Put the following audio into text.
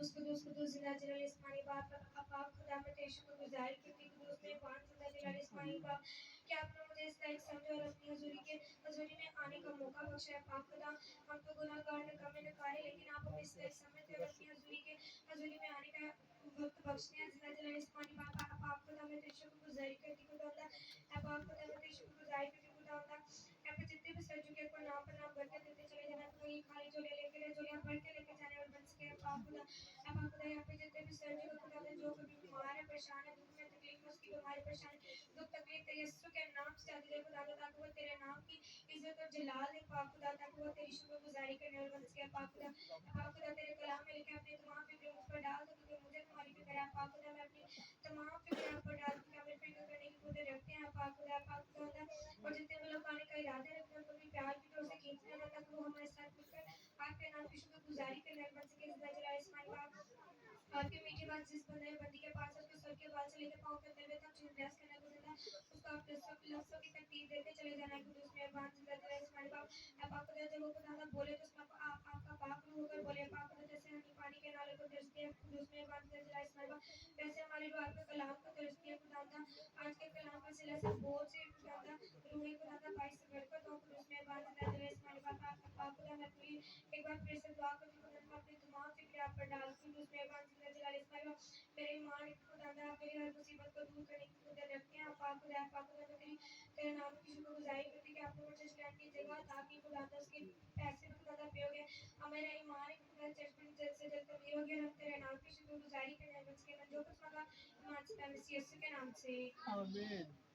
قدوس قدوس قدوس زندہ جلال اسمانی باپ پاک خدا میں تیرے شکر گزار کرتی ہوں قدوس میں پاک زندہ جلال اسمانی باپ کہ آپ نے مجھے اس لائق سمجھا اور اپنی حضوری میں آنے کا موقع بخشا ہے پاک خدا ہم تو گناہ گار نکمے نکارے لیکن آپ ہمیں اس لائق سمجھتے اور اپنی حضوری میں آنے کا وقت بخشتے ہیں زندہ جلال اسمانی باپ پاک خدا میں تیرے شکر گزاری کرتی ہوں خدا اللہ اے پاک خدا میں تیرے شکر گزاری کرتی ہوں خدا اللہ یہاں پہ جتنے بھی سر چکے کو نام پر نام برکت دیتے چلے جانا کوئی خالی جھولے لے کے جھولیاں بھر کے لے کے جانے اور بن سکے پاک خدا اے پاک خدا یہاں پہ جتنے بھی سر چکے خدا نے جو کبھی بیمار ہے پریشان ہے دکھ میں تکلیف میں اس کی بیماری پریشان ہے دکھ تکلیف تیرے یسوع کے نام سے آتی ہے خدا تاکہ وہ تیرے نام کی عزت اور جلال ہے پاک خدا تاکہ وہ تیری شکر گزاری کرنے اور بن سکے پاک خدا تیرے کلام میں لکھے اپنے تمام فکریں مجھ پر ڈال دو کیونکہ مجھے تمہاری فکر ہے پاک خدا میں اپنی تمام فکریں آپ پر ڈال دوں ہمیں فکر کرنے کی قدرت رکھتے ہیں پاک خدا اور جتنے بھی لوگ آنے کا ارادہ رکھتے ہیں ان کو بھی پیار کی طور سے کھینچنا ہے تاکہ وہ ہمارے ساتھ مل کر آپ کے نام کی شکر گزاری کرنے اور بن سکے زندہ جلال اسماعیل باپ آپ کی میٹھی بات جس بندے بندی کے پاس اس کے سر کے بال سے لے کے پاؤں کے تلوے تک جن بیاس کرنا گزرنا اس کو آپ لفظوں کی ترتیب دیتے چلے جانا ہے قدوس مہربان زندہ جلال اسماعیل باپ اے پاک خدا جب وہ خدا نہ بولے تو اس میں آپ کا پاک روح ہو کر بولے پاک خدا جیسے ہم پانی کے نالے کو ترستے ہیں قدوس مہربان زندہ جلال اسماعیل باپ ویسے ہماری روح آپ کے کلام کو ترستی ہے خدا آج کے کلام پر سلا سے بہت سے خدا روحی خدا کا باعث برکت ہو قدوس مہربان زندہ جلال اسماعیل باپ پاک خدا میں پوری ایک بار پھر سے دعا کرتی ہوں خدا میں اپنی تمام فکر آپ پر ڈال قدوس مہربان زندہ جلال اسماعیل میرے ایمان خدا میری ہر مصیبت کو دور کرنے کی قدرت رکھتے ہیں پاک خدا میں تیرے نام کی شکر گزاری کرتی کہ آپ نے مجھے اسلام کی جگہ تاکہ خدا اس کے پیسے بھی خدا پہ ہو گئے اور میرا ایمان خدا چشمن جلد سے جلد تبدیل ہو گیا ہم تیرے نام کی شکر گزاری کرنے بچ کے من جو کچھ مانگا ایمان سے میں مسیح یسوع کے نام سے آمین